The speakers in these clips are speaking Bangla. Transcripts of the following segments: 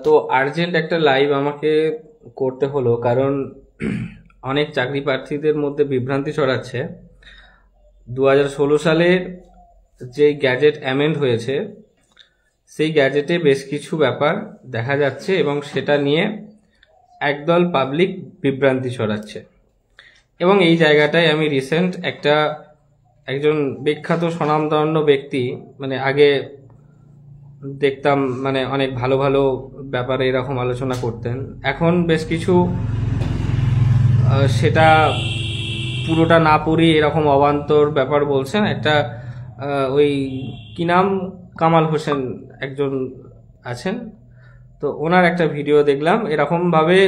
তো আর্জেন্ট একটা লাইভ আমাকে করতে হলো, কারণ অনেক চাকরি প্রার্থীদের মধ্যে বিভ্রান্তি ছড়াচ্ছে। 2016 সালের যে গ্যাজেট অ্যামেন্ড হয়েছে সেই গ্যাজেটে বেশ কিছু ব্যাপার দেখা যাচ্ছে এবং সেটা নিয়ে একদল পাবলিক বিভ্রান্তি ছড়াচ্ছে। এবং এই জায়গাটায় আমি রিসেন্ট একজন বিখ্যাত স্বনামধন্য ব্যক্তি, মানে আগে দেখতাম মানে অনেক ভালো ভালো ব্যাপারে এরকম আলোচনা করতেন, এখন বেশ কিছু সেটা পুরোটা না পড়ি এরকম অবান্তর ব্যাপার বলছেন। ওই কি নাম, কামাল হোসেন একজন আছেন, তো ওনার একটা ভিডিও দেখলাম, এরকমভাবে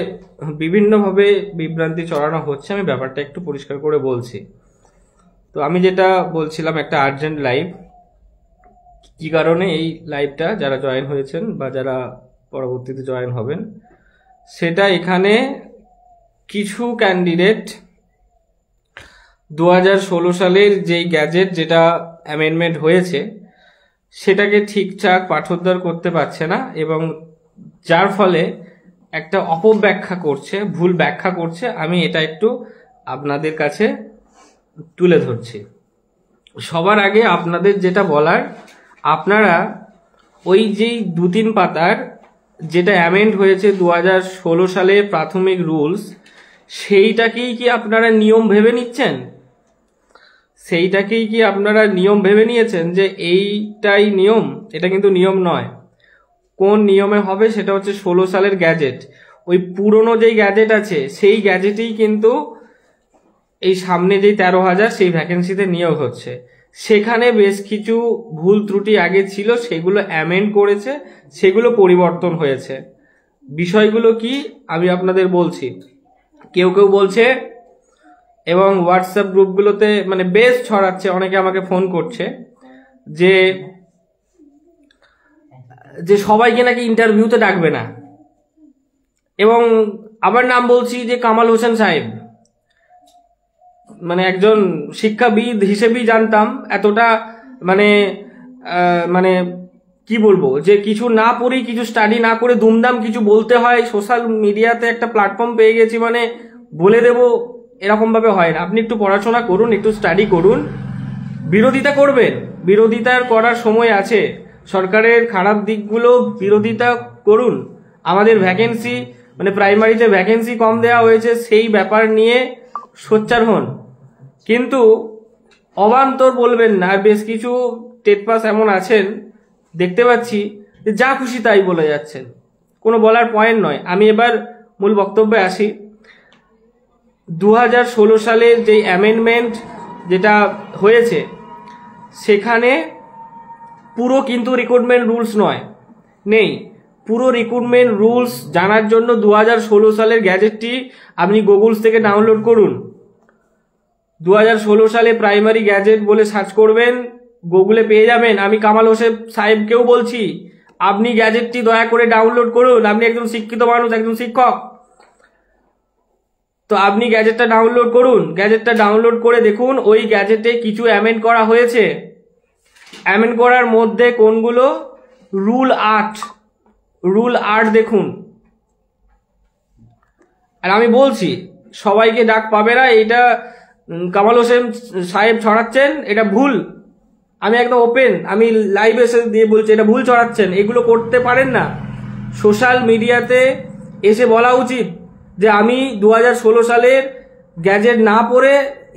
বিভিন্নভাবে বিভ্রান্তি ছড়ানো হচ্ছে। আমি ব্যাপারটা একটু পরিষ্কার করে বলছি। তো আমি যেটা বলছিলাম, একটা আর্জেন্ট লাইভ, কি কারণে এই লাইভটা যারা জয়েন হয়েছেন বা যারা পরবর্তীতে জয়েন হবেন, সেটা এখানে কিছু ক্যান্ডিডেট 2016 সালের যেই গ্যাজেট যেটা অ্যামেন্ডমেন্ট হয়েছে সেটাকে ঠিকঠাক পাঠোদ্ধার করতে পারছে না, এবং যার ফলে একটা অপব্যাখ্যা করছে, ভুল ব্যাখ্যা করছে। আমি এটা একটু আপনাদের কাছে তুলে ধরছি। সবার আগে আপনাদের যেটা বলার, আপনারা ওই যেই 2-3 পাতার যেটা অ্যামেন্ড হয়েছে 2016 সালে প্রাথমিক রুলস, সেইটাকেই কি আপনারা নিয়ম ভেবে নিচ্ছেন? সেইটাকেই কি আপনারা নিয়ম ভেবে নিয়েছেন যে এইটাই নিয়ম? এটা কিন্তু নিয়ম নয়। কোন নিয়মে হবে সেটা হচ্ছে 16 সালের গ্যাজেট। ওই পুরনো যেই গ্যাজেট আছে সেই গ্যাজেটেই কিন্তু এই সামনে যেই 13,000 সেই ভ্যাকেন্সিতে নিয়োগ হচ্ছে। সেখানে বেশ কিছু ভুল ত্রুটি আগে ছিল, সেগুলো অ্যামেন্ড করেছে, সেগুলো পরিবর্তন হয়েছে। বিষয়গুলো কি আমি আপনাদের বলছি। কেউ কেউ বলছে, এবং হোয়াটসঅ্যাপ গ্রুপগুলোতে মানে বেশ ছড়াচ্ছে, অনেকে আমাকে ফোন করছে যে সবাইকে নাকি ইন্টারভিউতে ডাকবে না। এবং আবার নাম বলছি যে কামাল হোসেন সাহেব, মানে একজন শিক্ষাবিদ হিসেবেই জানতাম, এতটা মানে মানে কি বলবো, যে কিছু না পড়ি, কিছু স্টাডি না করে দুমদাম কিছু বলতে হয়। সোশ্যাল মিডিয়াতে একটা প্ল্যাটফর্ম পেয়ে গেছি, মানে বলে দেব, এরকম ভাবে হয় না। আপনি একটু পড়াশোনা করুন, একটু স্টাডি করুন, বিরোধিতা করবেন, বিরোধিতার করার সময় আছে। সরকারের খারাপ দিকগুলো বিরোধিতা করুন। আমাদের ভ্যাকেন্সি মানে প্রাইমারিতে ভ্যাকেন্সি কম দেওয়া হয়েছে, সেই ব্যাপার নিয়ে সোচ্চার হন, কিন্তু অবান্তর বলবেন না। আর বেশ কিছু টেট পাস এমন আছেন দেখতে পাচ্ছি যে যা খুশি তাই বলে যাচ্ছেন, কোনো বলার পয়েন্ট নয়। আমি এবার মূল বক্তব্যে আসি। 2016 সালের যে অ্যামেন্ডমেন্ট যেটা হয়েছে সেখানে পুরো কিন্তু রিক্রুটমেন্ট রুলস নেই। পুরো রিক্রুটমেন্ট রুলস জানার জন্য 2016 সালের গ্যাজেটটি আপনি গুগলস থেকে ডাউনলোড করুন। 2016 সালে প্রাইমারি গ্যাজেট বলে সার্চ করবেন, গুগলে পেয়ে যাবেন। আমি কামাল হোসেন সাহেবকেও বলছি, আপনি গ্যাজেটটি দয়া করে ডাউনলোড করুন। আপনি একজন শিক্ষিত মানুষ, একজন শিক্ষক, তো আপনি গ্যাজেটটা ডাউনলোড করুন। গ্যাজেটটা ডাউনলোড করে দেখুন ওই গ্যাজেটে কিছু অ্যামেন্ড করা হয়েছে। অ্যামেন্ড করার মধ্যে কোনগুলো? রুল 8 দেখুন। আর আমি বলছি, সবাইকে ডাক পাবে না, এটা কামাল হোসেন সাহেব ছড়াচ্ছেন, এটা ভুল। আমি একদম ওপেন, আমি লাইভ এসে দিয়ে বলছি এটা ভুল ছড়াচ্ছেন, এগুলো করতে পারেন না। সোশ্যাল মিডিয়াতে এসে বলা উচিত যে আমি 2016 সালের গ্যাজেট না পড়ে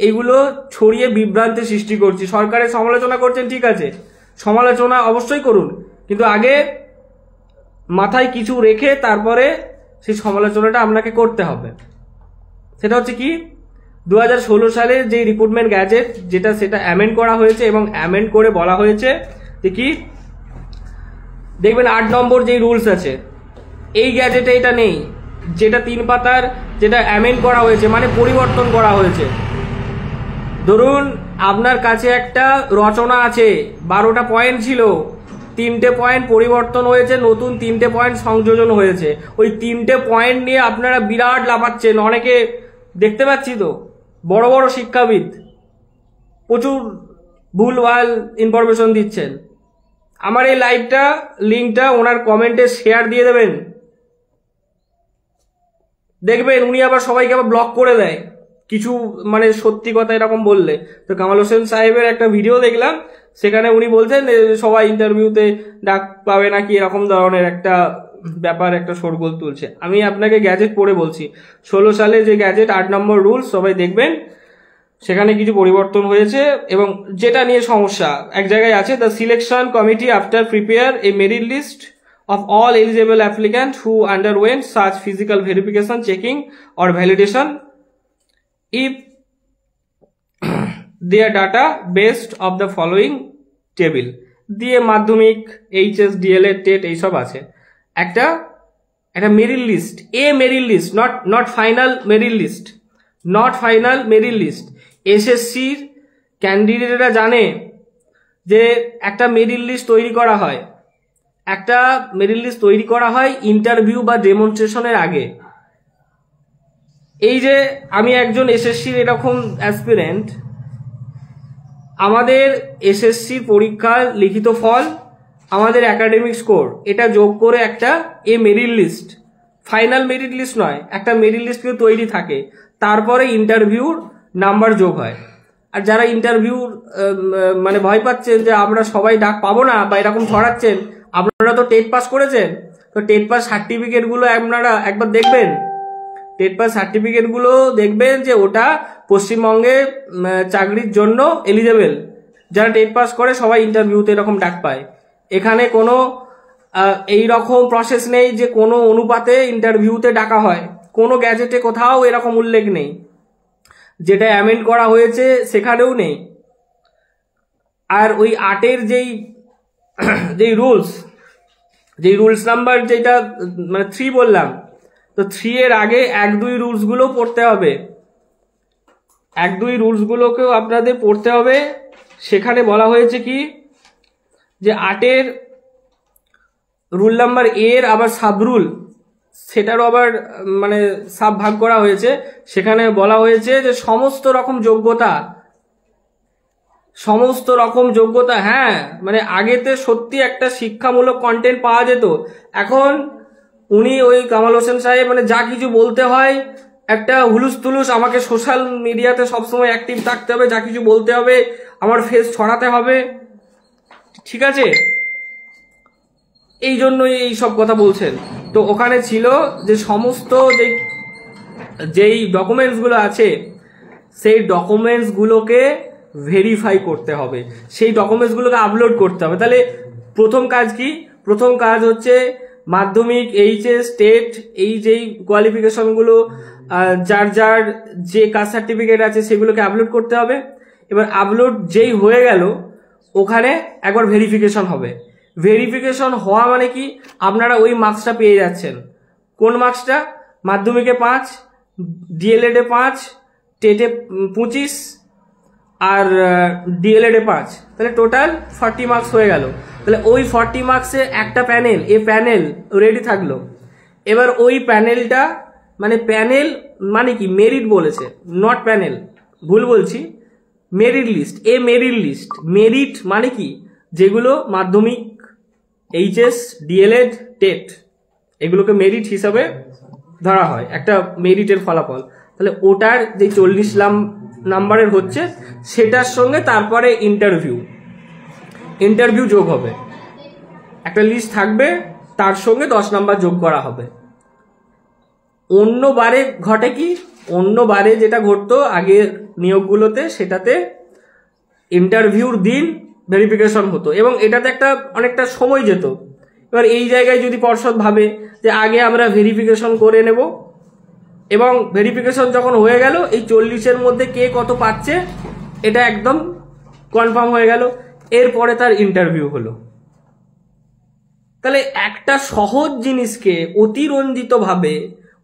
এগুলো ছড়িয়ে বিভ্রান্তি সৃষ্টি করছি। সরকারের সমালোচনা করছেন, ঠিক আছে, সমালোচনা অবশ্যই করুন, কিন্তু আগে মাথায় কিছু রেখে তারপরে সেই সমালোচনাটা আপনাকে করতে হবে। সেটা হচ্ছে কি, 2016 সালের যে রিক্রুটমেন্ট গ্যাজেট সেটা অ্যামেন্ড করা হয়েছে, এবং অ্যামেন্ড করে বলা হয়েছে যে কি, দেখবেন 8 নম্বর যেই রুলস আছে এই গ্যাজেটে এটা নেই। যেটা 3 পাতার যেটা অ্যামেন্ড করা হয়েছে মানে পরিবর্তন করা হয়েছে। ধরুন আপনার কাছে একটা রচনা আছে, 12টা পয়েন্ট ছিল, 3টে পয়েন্ট পরিবর্তন হয়েছে, নতুন 3টে পয়েন্ট সংযোজন হয়েছে। ওই 3টে পয়েন্ট নিয়ে আপনারা বিরাট লাফাচ্ছেন, অনেকে দেখতে পাচ্ছি, তো বড় বড় শিক্ষাবিদ প্রচুর ভুলভাল ইনফরমেশন দিচ্ছেন। আমার এই লাইভটা লিঙ্কটা ওনার কমেন্টে শেয়ার দিয়ে দেবেন, দেখবেন উনি আবার সবাইকে আবার ব্লক করে দেয় কিছু মানে সত্যি কথা এরকম বললে। তো কামাল হোসেন সাহেবের একটা ভিডিও দেখলাম, সেখানে উনি বলছেন সবাই ইন্টারভিউতে ডাক পাবে নাকি এরকম ধরনের একটা ব্যাপার, একটা শোরগোল তুলছে। আমি আপনাকে গ্যাজেট পড়ে বলছি, 16 সালে যে গ্যাজেট 8 নম্বর রুলস সবাই দেখবেন, সেখানে কিছু পরিবর্তন হয়েছে এবং যেটা নিয়ে সমস্যা এক জায়গায় আছে, the selection committee after prepare a merit list of all eligible applicants who underwent such physical verification, checking or validation if their data based of the following table দিয়ে মাধ্যমিক, এইচএস, ডিএলএড, টেট এইসব আছে। একটা merit list, merit list, not final merit list, merit list. এসএসসির ক্যান্ডিডেটরা জানে যে একটা মেরিট লিস্ট তৈরি করা হয় ইন্টারভিউ বা ডেমনস্ট্রেশনের আগে। এই যে আমি একজন এসএসসির এরকম অ্যাসপিরেন্ট, আমাদের এসএসসির পরীক্ষার লিখিত ফল, আমাদের একাডেমিক স্কোর, এটা যোগ করে একটা merit list, final merit list নয়, একটা মেরিট লিস্ট কিন্তু তৈরি থাকে, তারপরে ইন্টারভিউর নাম্বার যোগ হয়। আর যারা ইন্টারভিউর মানে ভয় পাচ্ছেন যে আমরা সবাই ডাক পাবো না বা এরকম ছড়াচ্ছেন, আপনারা তো টেট পাস করেছেন, তো টেট পাস সার্টিফিকেটগুলো আপনারা একবার দেখবেন, দেখবেন যে ওটা পশ্চিমবঙ্গে চাকরির জন্য এলিজেবল। যারা টেট পাস করে সবাই ইন্টারভিউতে এরকম ডাক পায়। এখানে কোনো এই রকম প্রসেস নেই যে কোনো অনুপাতে ইন্টারভিউতে ডাকা হয়, কোনো গ্যাজেটে কোথাও এরকম উল্লেখ নেই, যেটা অ্যামেন্ড করা হয়েছে সেখানেও নেই। আর ওই 8-এর যেই রুলস নাম্বার যেটা মানে 3 বললাম, তো 3-এর আগে 1-2 রুলসগুলো পড়তে হবে, 1-2 রুলসগুলোকেও আপনাদের পড়তে হবে। সেখানে বলা হয়েছে কি যে 8-এর রুল নাম্বার এর আবার সাব রুল, সেটারও আবার মানে সাব ভাগ করা হয়েছে। সেখানে বলা হয়েছে যে সমস্ত রকম যোগ্যতা, হ্যাঁ মানে আগেতে সত্যি একটা শিক্ষামূলক কন্টেন্ট পাওয়া যেত, এখন উনি ওই কামাল হোসেন সাহেব মানে যা কিছু বলতে হয় একটা হুলুস তুলুস, আমাকে সোশ্যাল মিডিয়াতে সবসময় অ্যাক্টিভ থাকতে হবে, যা কিছু বলতে হবে আমার ফেস ছড়াতে হবে, ঠিক আছে, এই জন্যই এই সব কথা বলছেন। তো ওখানে ছিল যে সমস্ত যেই ডকুমেন্টসগুলো আছে সেই ডকুমেন্টসগুলোকে ভেরিফাই করতে হবে, সেই ডকুমেন্টসগুলোকে আপলোড করতে হবে। তাহলে প্রথম কাজ কি? প্রথম কাজ হচ্ছে মাধ্যমিক, এইচএস, টেট, এই যেই কোয়ালিফিকেশনগুলো যার যে কাস্ট সার্টিফিকেট আছে সেগুলোকে আপলোড করতে হবে। এবার আপলোড যেই হয়ে গেল ওখানে একবার ভেরিফিকেশন হবে। ভেরিফিকেশন হওয়া মানে কি, আপনারা ওই মার্কসটা পেয়ে যাচ্ছেন। কোন মার্কসটা? মাধ্যমিকে 5, ডিএলএডে 5, টেটে 25 আর ডিএলএডে 5, তাহলে টোটাল 40 মার্কস হয়ে গেল। তাহলে ওই 40 মার্কসে একটা প্যানেল রেডি থাকলো। এবার ওই প্যানেলটা প্যানেল মানে কি, মেরিট বলেছে, নট প্যানেল, ভুল বলছি, মেরিট লিস্ট, মেরিট মানে কি, যেগুলো মাধ্যমিক, এইচএস, ডিএলএড, টেট এগুলোকে মেরিট হিসাবে ধরা হয়, একটা মেরিটের ফলাফল। তাহলে ওটার যে 40 নাম্বারের হচ্ছে সেটার সঙ্গে তারপরে ইন্টারভিউ যোগ হবে, একটা লিস্ট থাকবে, তার সঙ্গে 10 নাম্বার যোগ করা হবে। অন্যবারে ঘটে কি, অন্যবারে যেটা ঘটতো আগের নিয়োগগুলোতে, সেটাতে ইন্টারভিউর দিন ভেরিফিকেশন হতো এবং এটাতে অনেকটা সময় যেত। এবার এই জায়গায় যদি পর্ষদ ভাবে যে আগে আমরা ভেরিফিকেশন করে নেব, এবং ভেরিফিকেশন যখন হয়ে গেল এই 40-এর মধ্যে কে কত পাচ্ছে এটা একদম কনফার্ম হয়ে গেল, এরপরে তার ইন্টারভিউ হলো। তাহলে একটা সহজ জিনিসকে অতিরঞ্জিতভাবে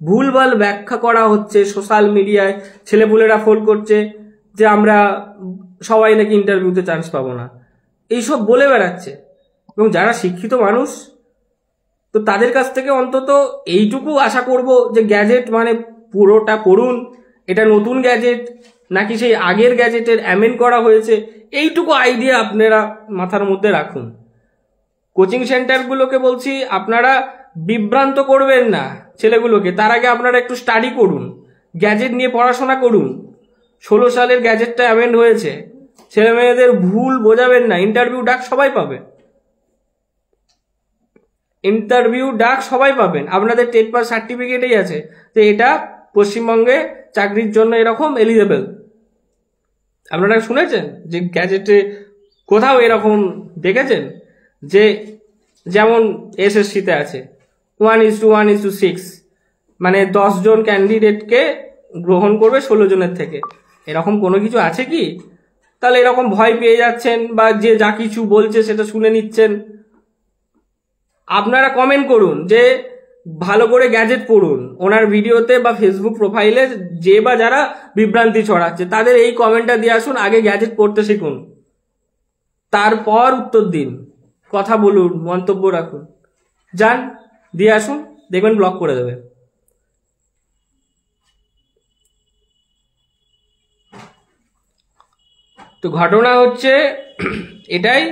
ভুলভাল ব্যাখ্যা করা হচ্ছে সোশ্যাল মিডিয়ায়, ছেলেপুলেরা ফোন করছে যে আমরা সবাই নাকি ইন্টারভিউতে চান্স পাবো না, এইসব বলে বেড়াচ্ছে। এবং যারা শিক্ষিত মানুষ, তো তাদের কাছ থেকে অন্তত এইটুকু আশা করব যে গ্যাজেট পুরোটা পড়ুন, এটা নতুন গ্যাজেট নাকি সেই আগের গ্যাজেটের অ্যামেন্ড করা হয়েছে, এইটুকু আইডিয়া আপনারা মাথার মধ্যে রাখুন। কোচিং সেন্টারগুলোকে বলছি আপনারা বিভ্রান্ত করবেন না ছেলেগুলোকে। তার আগে আপনারা একটু স্টাডি করুন, গ্যাজেট নিয়ে পড়াশোনা করুন। 16 সালের গ্যাজেটটা অ্যামেন্ড হয়েছে, ছেলে মেয়েদের ভুল বোঝাবেন না। ইন্টারভিউ ডাক সবাই পাবে, ইন্টারভিউ ডাক সবাই পাবেন। আপনাদের টেট পাস সার্টিফিকেটেই আছে যে এটা পশ্চিমবঙ্গে চাকরির জন্য এরকম এলিজেবল। আপনারা শুনেছেন যে গ্যাজেটে কোথাও এরকম দেখেছেন যে যেমন এসএসসিতে আছে 1:1:6, মানে 10 জন ক্যান্ডিডেটকে গ্রহণ করবে 16 জনের থেকে? এরকম কোনো কিছু আছে কি? তাহলে এরকম ভয় পেয়ে যাচ্ছেন বা যে যা কিছু বলছে সেটা শুনে নিচ্ছেন। আপনারা কমেন্ট করুন যে ভালো করে গ্যাজেট পড়ুন। ওনার ভিডিওতে বা ফেসবুক প্রোফাইলে যে বা যারা বিভ্রান্তি ছড়াচ্ছে তাদের এই কমেন্টটা দিয়ে আসুন, আগে গ্যাজেট পড়তে শিখুন, তারপর উত্তর দিন, কথা বলুন, মন্তব্য রাখুন। যান দিয়ে আসুন, দেখবেন ব্লক করে দেবে। তো ঘটনা হচ্ছে এটাই,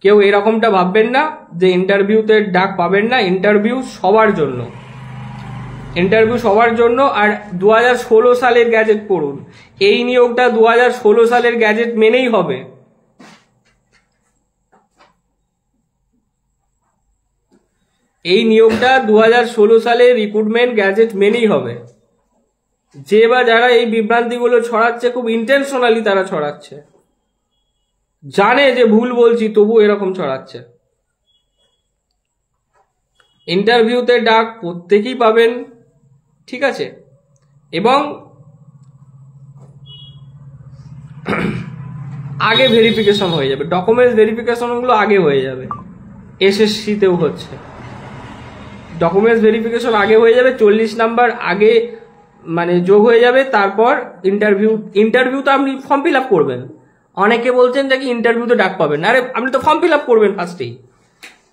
কেউ এরকমটা ভাববেন না যে ইন্টারভিউতে ডাক পাবেন না। ইন্টারভিউ সবার জন্য, ইন্টারভিউ সবার জন্য। আর 2016 সালের গ্যাজেট পড়ুন। এই নিয়োগটা 2016 সালের গ্যাজেট মেনেই হবে। এই নিয়োগটা 2016 সালের রিক্রুটমেন্ট গ্যাজেট মেনেই হবে। যে বা যারা এই বিভ্রান্তিগুলো ছড়াচ্ছে খুব ইন্টেনশনালি তারা ছড়াচ্ছে, জানে যে ভুল বলছি তবু এরকম ছড়াচ্ছে। ইন্টারভিউতে ডাক প্রত্যেকেই পাবেন, ঠিক আছে? এবং আগে ভেরিফিকেশন হয়ে যাবে, ডকুমেন্টস ভেরিফিকেশনগুলো আগে হয়ে যাবে। এসএসসিতেও হচ্ছে, ডকুমেন্টস ভেরিফিকেশন আগে হয়ে যাবে, 40 নাম্বার আগে মানে যোগ হয়ে যাবে। তারপর ইন্টারভিউতে আপনি ফর্ম ফিল আপ করবেন। অনেকে বলছেন যে কি ইন্টারভিউতে ডাক পাবেন, আরে আপনি তো ফর্ম ফিল আপ করবেন ফার্স্টেই।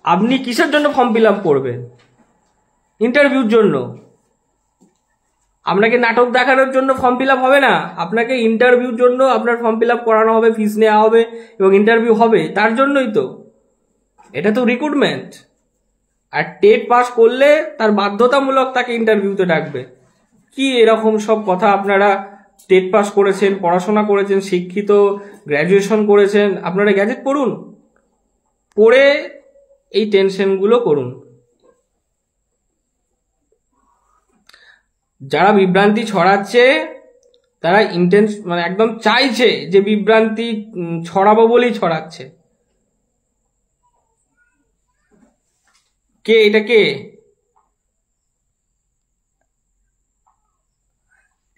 আপনি কিসের জন্য ফর্ম ফিল আপ করবেন? ইন্টারভিউর জন্য। আপনাকে নাটক দেখানোর জন্য ফর্ম ফিল আপ হবে না, আপনাকে ইন্টারভিউর জন্য আপনার ফর্ম ফিল আপ করানো হবে, ফিস নেওয়া হবে এবং ইন্টারভিউ হবে, তার জন্যই তো। এটা তো রিক্রুটমেন্ট। আর টেট পাস করলে তার বাধ্যতামূলক তাকে ইন্টারভিউতে ডাকবে। কি এরকম সব কথা? আপনারা টেট পাস করেছেন, পড়াশোনা করেছেন, শিক্ষিত, গ্র্যাজুয়েশন করেছেন, আপনারা গ্যাজেট পড়ুন, পড়ে এই টেনশনগুলো করুন। যারা বিভ্রান্তি ছড়াচ্ছে তারা মানে একদম চাইছে যে বিভ্রান্তি ছড়াবো বলেই ছড়াচ্ছে। কে এটা? কে?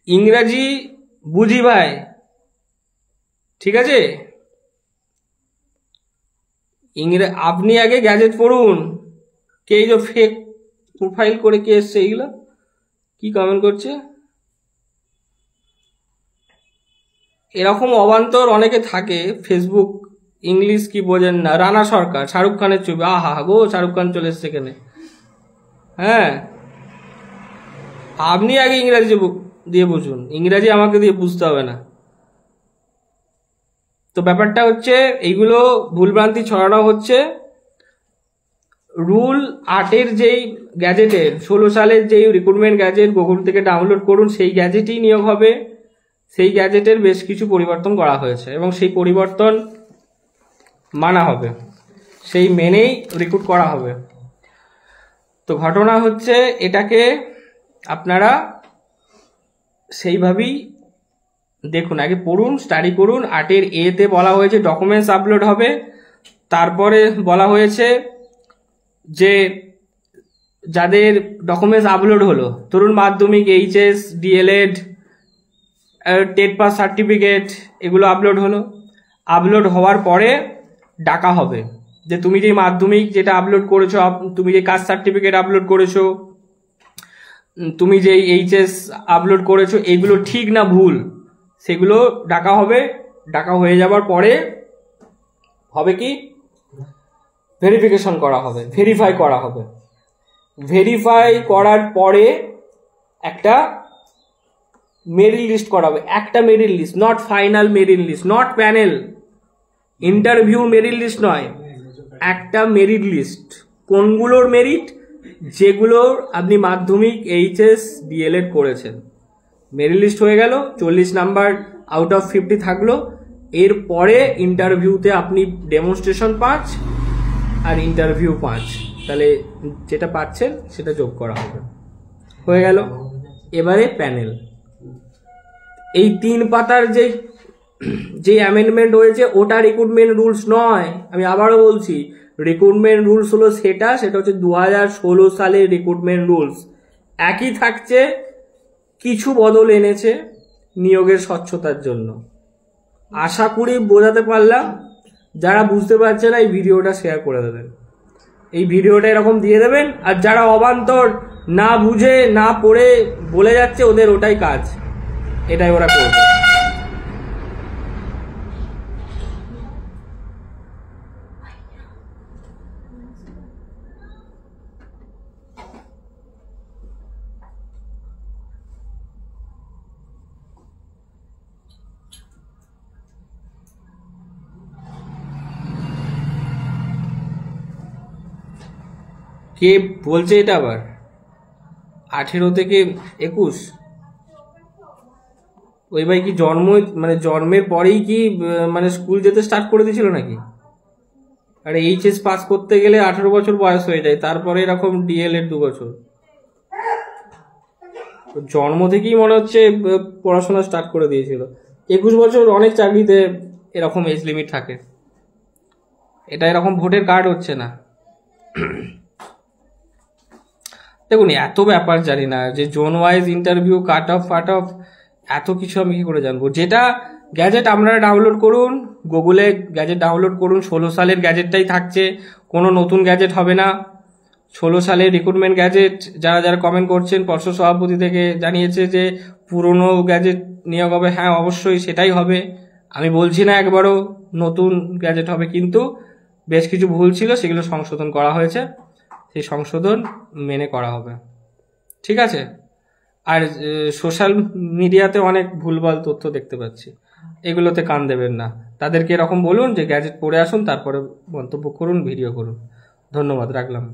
ইংরাজি বুঝি ভাই, ঠিক আছে? আপনি আগে গ্যাজেট পড়ুন। কে এই যে ফেক প্রোফাইল করে কে এসছে এইগুলো? কি কমেন্ট করছে? এরকম অবান্তর অনেকে থাকে ফেসবুক, ইংলিশ কি বোঝেন না। রানা সরকার, শাহরুখ খানের ছবি, আহা গো শাহরুখ খান চলে এসছে এখানে। হ্যাঁ, আপনি আগে ইংরাজি দিয়ে বুঝুন, ইংরাজি আমাকে দিয়ে বুঝতে হবে না। তো ব্যাপারটা হচ্ছে এইগুলো ভুলভ্রান্তি ছড়ানো হচ্ছে। রুল 8-এর যেই গ্যাজেটের 16 সালের যেই রিক্রুটমেন্ট গ্যাজেট গুগল থেকে ডাউনলোড করুন, সেই গ্যাজেটই নিয়োগ হবে। সেই গ্যাজেটের বেশ কিছু পরিবর্তন করা হয়েছে এবং সেই পরিবর্তন মানা হবে, সেই মেনেই রিক্রুট করা হবে। তো ঘটনা হচ্ছে এটাকে আপনারা সেইভাবেই দেখুন, আগে পড়ুন, স্টাডি করুন। 8-এর এতে বলা হয়েছে ডকুমেন্টস আপলোড হবে। তারপরে বলা হয়েছে যে যাদের ডকুমেন্টস আপলোড হলো, ধরুন মাধ্যমিক, HS, DElEd, TET pass certificate, এগুলো আপলোড হলো। আপলোড হওয়ার পরে ডাকা হবে যে তুমি যে মাধ্যমিক যেটা আপলোড করেছো, তুমি যে কাস্ট সার্টিফিকেট আপলোড করেছো, তুমি যে এইচএস আপলোড করেছো, এগুলো ঠিক না ভুল, সেগুলো ডাকা হবে। ডাকা হয়ে যাবার পরে হবে কি, ভেরিফিকেশন করা হবে, ভেরিফাই করা হবে। ভেরিফাই করার পরে একটা মেরিট লিস্ট করা হবে। একটা merit list, not final merit list, not panel. Interview merit list নয়, একটা মেরিট লিস্ট, কোনগুলোর মেরিট, যেগুলোর আপনি মাধ্যমিক, এইচএস, ডিএলএড করেছেন, মেরিট লিস্ট হয়ে গেল, 40 নাম্বার আউট অফ 50 থাকলো। এরপরে ইন্টারভিউতে আপনি ডেমনস্ট্রেশন 5 আর ইন্টারভিউ 5, তাহলে যেটা পাচ্ছেন সেটা যোগ করা হবে, হয়ে গেল। এবারে প্যানেল, এই 3 পাতার যে অ্যামেন্ডমেন্ট হয়েছে ওটা রিক্রুটমেন্ট রুলস নয়। আমি আবারও বলছি, রিক্রুটমেন্ট রুলস হলো সেটা হচ্ছে 2016 সালের রিক্রুটমেন্ট রুলস, একই থাকছে, কিছু বদল এনেছে নিয়োগের স্বচ্ছতার জন্য। আশা করি বোঝাতে পারলাম। যারা বুঝতে পারছে না এই ভিডিওটা শেয়ার করে দেবেন, এই ভিডিওটা এরকম দিয়ে দেবেন। আর যারা অবান্তর না বুঝে না পড়ে বলে যাচ্ছে, ওদের ওটাই কাজ, এটাই ওরা করবে। কে বলছে এটা আবার 18 থেকে 21? ওই ভাই কি জন্মের পরেই কি মানে স্কুল যেতে স্টার্ট করে দিয়েছিল নাকি? আরে এইচএস পাস করতে গেলে 18 বছর বয়স হয়ে যায়, তারপরে এরকম ডিএলএড 2 বছর। জন্ম থেকেই মনে হচ্ছে পড়াশোনা স্টার্ট করে দিয়েছিল। 21 বছর অনেক চাকরিতে এরকম এজ লিমিট থাকে, এটা এরকম ভোটের কার্ড হচ্ছে না। দেখুন, এত ব্যাপার জানি না, যে zone wise interview, cut off এত কিছু আমি কি করে জানবো? যেটা গ্যাজেট আপনারা ডাউনলোড করুন, গুগলে গ্যাজেট ডাউনলোড করুন, 16 সালের গ্যাজেটটাই থাকছে, কোনো নতুন গ্যাজেট হবে না। 16 সালের রিক্রুটমেন্ট গ্যাজেট, যারা কমেন্ট করছেন, পর্ষদ সভাপতি থেকে জানিয়েছে যে পুরনো গ্যাজেট নিয়োগ হবে। হ্যাঁ, অবশ্যই সেটাই হবে, আমি বলছি না একবারও নতুন গ্যাজেট হবে, কিন্তু বেশ কিছু ভুল ছিল, সেগুলো সংশোধন করা হয়েছে, সেই সংশোধন মেনে করা হবে, ঠিক আছে? আর সোশ্যাল মিডিয়াতে অনেক ভুলভাল তথ্য দেখতে পাচ্ছি, এগুলোতে কান দেবেন না। তাদেরকে এরকম বলুন যে গ্যাজেট পড়ে আসুন, তারপরে মন্তব্য করুন, ভিডিও করুন। ধন্যবাদ, রাখলাম।